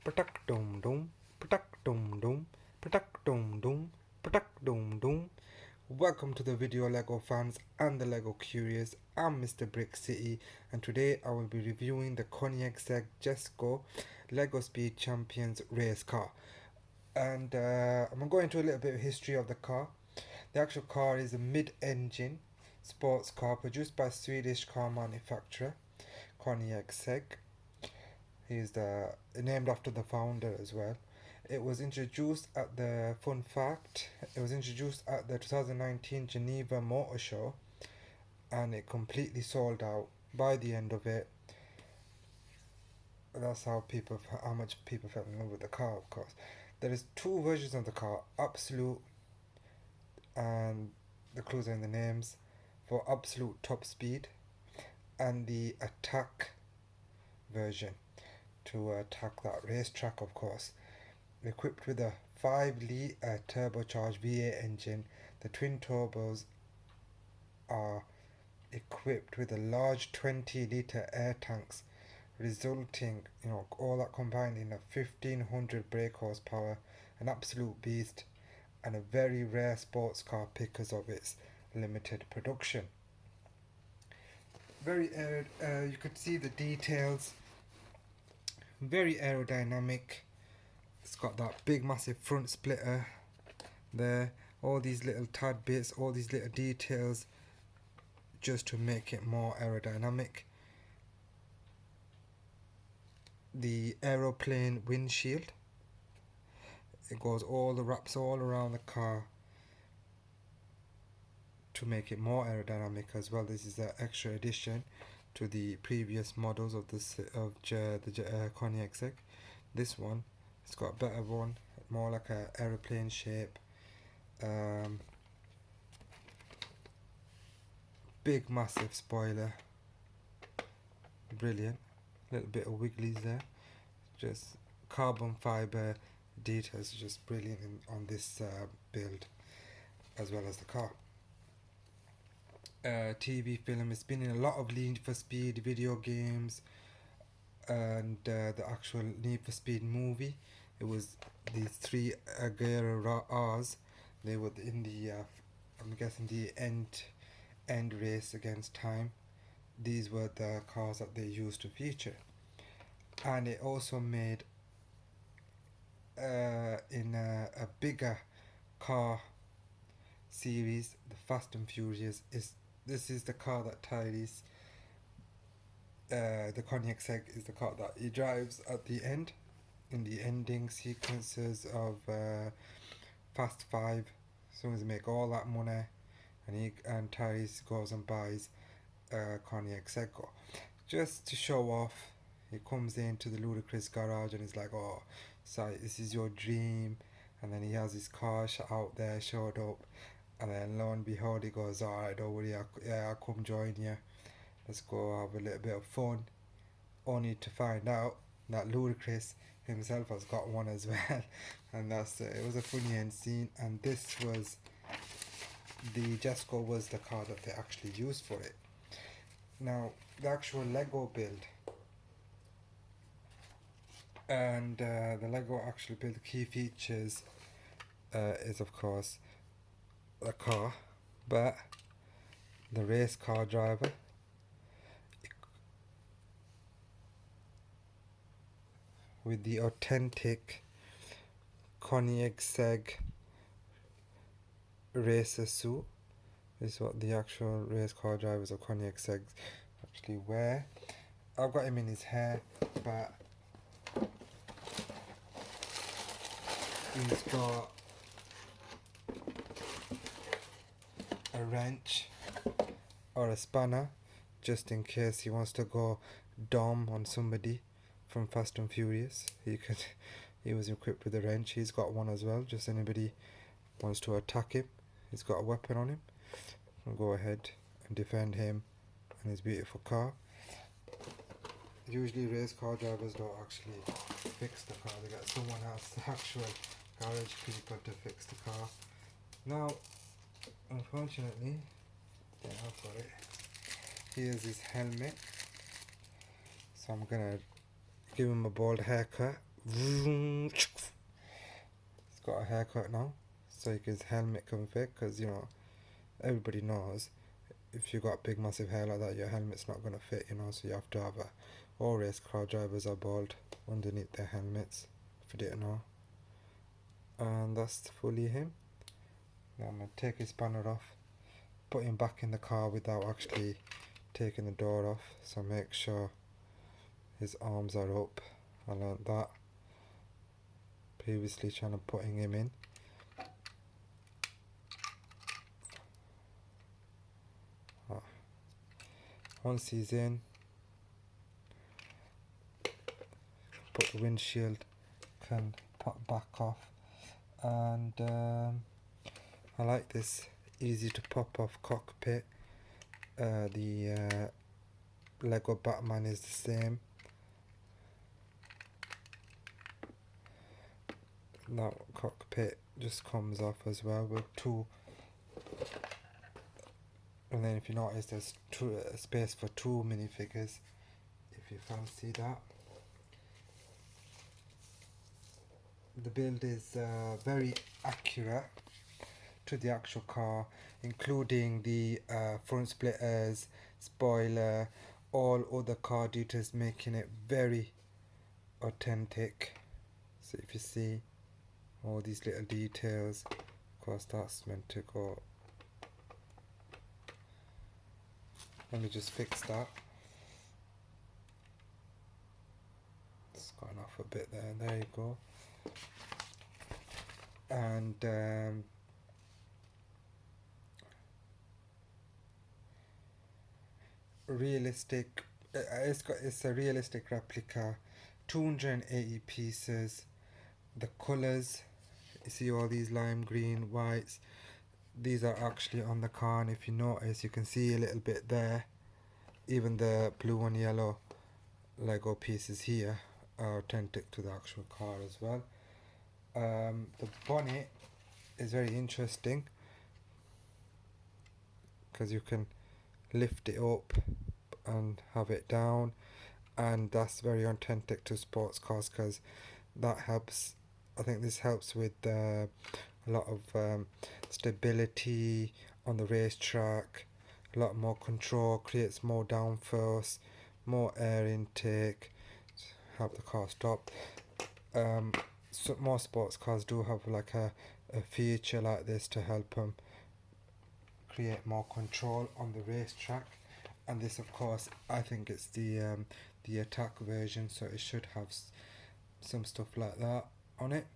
Patak dum dum, patak dum dum, patak dum dum, patak dum dum. Welcome to the video Lego fans and the Lego curious. I'm Mr. Brick City and today I will be reviewing the Keonigsegg Jesko Lego Speed Champions race car. And I'm going to go into a little bit of history of the car. The actual car is a mid-engine sports car produced by Swedish car manufacturer Keonigsegg. He's named after the founder as well. It was introduced at the 2019 Geneva Motor Show, and it completely sold out by the end of it. That's how much people fell in love with the car. Of course, there is two versions of the car: Absolute, and the clues are in the names, for absolute top speed, and the attack version to attack that racetrack, of course. Equipped with a 5-litre turbocharged V8 engine, the twin turbos are equipped with a large 20-litre air tanks, resulting, all that combined in a 1500 brake horsepower, an absolute beast, and a very rare sports car because of its limited production. You could see the details. Very aerodynamic. It's got that big massive front splitter there, all these little tad bits, all these little details just to make it more aerodynamic. The aeroplane windshield, it wraps all around the car to make it more aerodynamic as well. This is an extra addition to the previous models of the Keonigsegg. This one, it's got a better one, more like an aeroplane shape. Big massive spoiler, brilliant. Little bit of wigglies there, just carbon fiber details, just brilliant on this build, as well as the car. TV film, it's been in a lot of Need for Speed video games and the actual Need for Speed movie. It was these three Aguirre-Rs. They were in the I'm guessing the end race against time. These were the cars that they used to feature, and it also made in a bigger car series, the Fast and Furious. This is the car that Tyrese, the Keonigsegg, is the car that he drives at the end, in the ending sequences of Fast 5. As soon as they make all that money, and Tyrese goes and buys Keonigsegg, just to show off. He comes into the Ludacris garage and he's like, "Oh, sorry, this is your dream." And then he has his car out there, showed up. And then lo and behold, he goes, "Alright, don't worry, I'll come join you. Let's go have a little bit of fun." Only to find out that Ludacris himself has got one as well. And it was a funny end scene. And the Jesko was the car that they actually used for it. Now, the actual Lego build. And the Lego actually build key features is, of course, the car, but the race car driver, with the authentic Keonigsegg racer suit. This is what the actual race car drivers of Keonigsegg actually wear. I've got him in his hair, but he's got a wrench or a spanner just in case he wants to go dom on somebody from Fast and Furious. He was equipped with a wrench. He's got one as well, just anybody wants to attack him, he's got a weapon on him. I'll go ahead and defend him and his beautiful car. Usually race car drivers don't actually fix the car, they get someone else, the actual garage people, to fix the car. Now, unfortunately, I've got it. Here's his helmet. So I'm gonna give him a bald haircut He's got a haircut now, so his helmet can fit, because you know everybody knows if you got big massive hair like that, your helmet's not gonna fit, you know, so you have to have a, all race car drivers are bald underneath their helmets, if you didn't know. And that's fully him. Now I'm gonna take his spanner off, put him back in the car without actually taking the door off, so make sure his arms are up. I learned that previously trying to putting him in. Once he's in, put the windshield can pop back off, and I like this easy to pop off cockpit. The Lego Batman is the same. That cockpit just comes off as well with two, and then if you notice there's space for two minifigures if you fancy that. The build is very accurate to the actual car, including the front splitters, spoiler, all other car details, making it very authentic. So if you see all these little details, of course that's meant to go. Let me just fix that. It's gone off a bit there. There you go. And realistic. It's a realistic replica. 280 pieces. The colors. You see all these lime green, whites. These are actually on the car, and if you notice, you can see a little bit there. Even the blue and yellow Lego pieces here are authentic to the actual car as well. The bonnet is very interesting because you can lift it up and have it down, and that's very authentic to sports cars because that helps. I think this helps with a lot of stability on the racetrack, a lot more control, creates more downforce, more air intake, help the car stop. So more sports cars do have like a feature like this to help them create more control on the racetrack, and this of course I think it's the attack version, so it should have some stuff like that on it.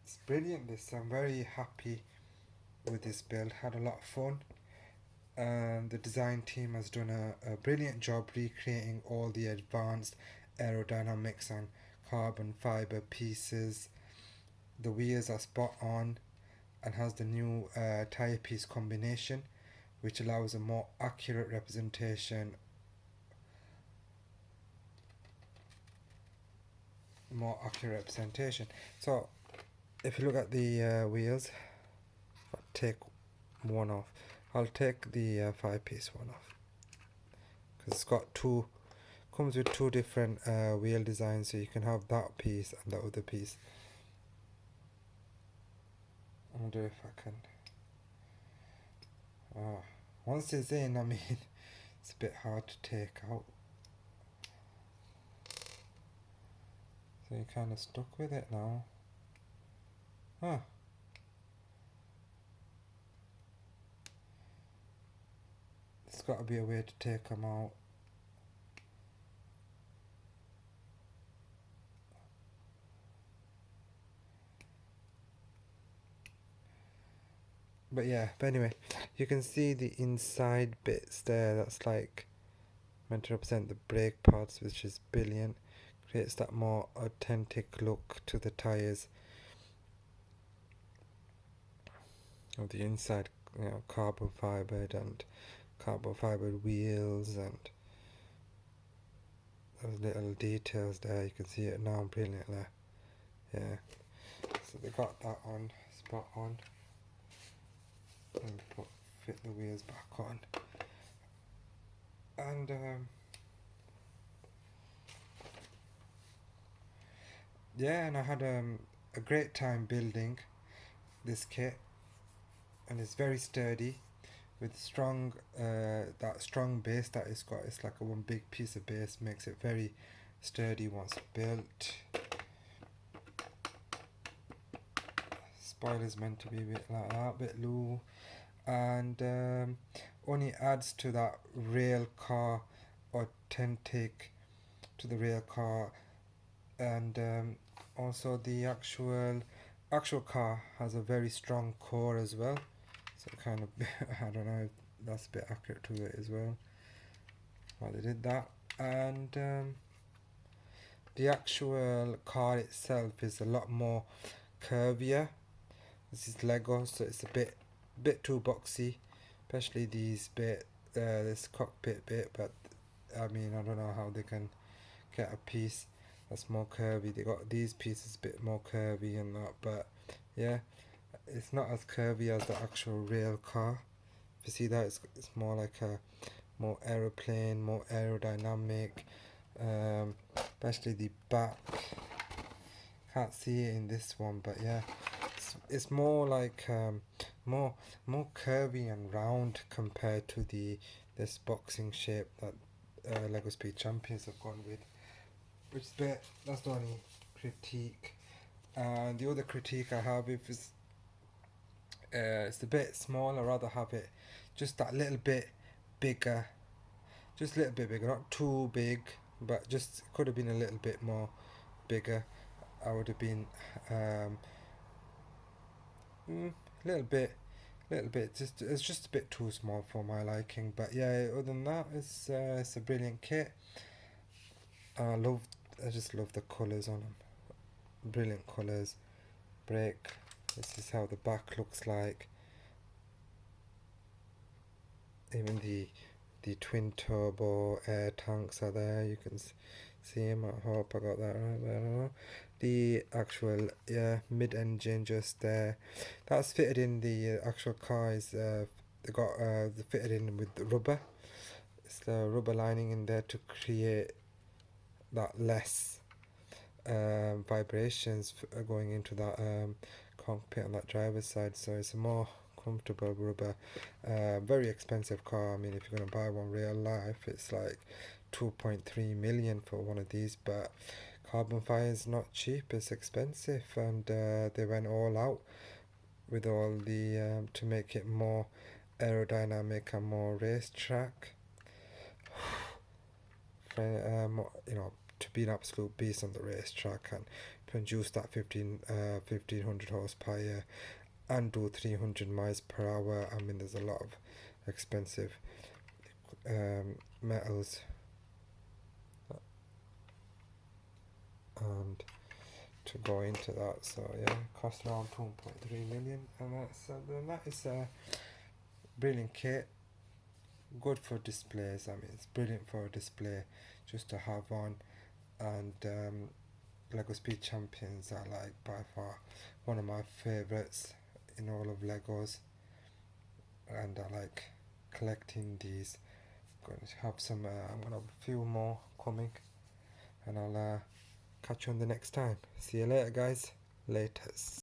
It's brilliant. This, I'm very happy with this build, had a lot of fun, and the design team has done a brilliant job recreating all the advanced aerodynamics and carbon fiber pieces. The wheels are spot on and has the new tire piece combination, which allows a more accurate representation So if you look at the wheels, I'll take one off. I'll take the 5-piece one off because it's got comes with two different wheel designs, so you can have that piece and the other piece. I wonder if I can. Once it's in, I mean, it's a bit hard to take out. So you're kind of stuck with it now. There's got to be a way to take them out. But anyway, you can see the inside bits there. That's like meant to represent the brake pads, which is brilliant. Creates that more authentic look to the tires of the inside, you know, carbon fibered wheels and those little details there. You can see it now brilliantly. Yeah, so they got that on spot on, and fit the wheels back on, and yeah, and I had a great time building this kit, and it's very sturdy with strong that strong base that it's got. It's like a one big piece of base, makes it very sturdy once built. Spoiler's meant to be a bit like that, a bit low, and only adds to that rail car authentic to the rail car, and also the actual car has a very strong core as well. So kind of I don't know if that's a bit accurate to it as well. Why they did that, and the actual car itself is a lot more curvier. This is Lego, so it's a bit too boxy, especially these bit this cockpit bit. But I mean, I don't know how they can get a piece that's more curvy. They got these pieces a bit more curvy and that, but yeah, it's not as curvy as the actual real car. If you see that, it's more like a more aeroplane, more aerodynamic. Especially the back. Can't see it in this one, but yeah, it's more like more more curvy and round compared to the this boxing shape that Lego Speed Champions have gone with. Which is bit that's the only critique. And the other critique I have if it's a bit small. I'd rather have it just that little bit bigger, just a little bit bigger, not too big, but just could have been a little bit more bigger. I would have been um, little bit, little bit. Just it's just a bit too small for my liking. But yeah, other than that, it's a brilliant kit. I love, I just love the colours on them. Brilliant colours. Brake. This is how the back looks like. Even the twin turbo air tanks are there. You can see them. I hope I got that right. I don't know. The actual mid engine just there. That's fitted in the actual car. Is they got fitted in with the rubber. It's the rubber lining in there to create that less vibrations going into that cockpit on that driver's side. So it's a more comfortable rubber. Very expensive car. I mean, if you're gonna buy one real life, it's like 2.3 million for one of these. But carbon fiber is not cheap. It's expensive, and they went all out with all the to make it more aerodynamic and more racetrack. You know, to be an absolute beast on the racetrack and produce that 1500 horsepower and do 300 miles per hour. I mean, there's a lot of expensive metals and to go into that. So yeah, cost around 2.3 million, and that is a brilliant kit. Good for displays. I mean, it's brilliant for a display just to have on, and Lego Speed Champions are like by far one of my favorites in all of Legos, and I like collecting these. I'm going to have some. I'm going to have a few more coming, and I'll catch you on the next time. See you later, guys. Laters.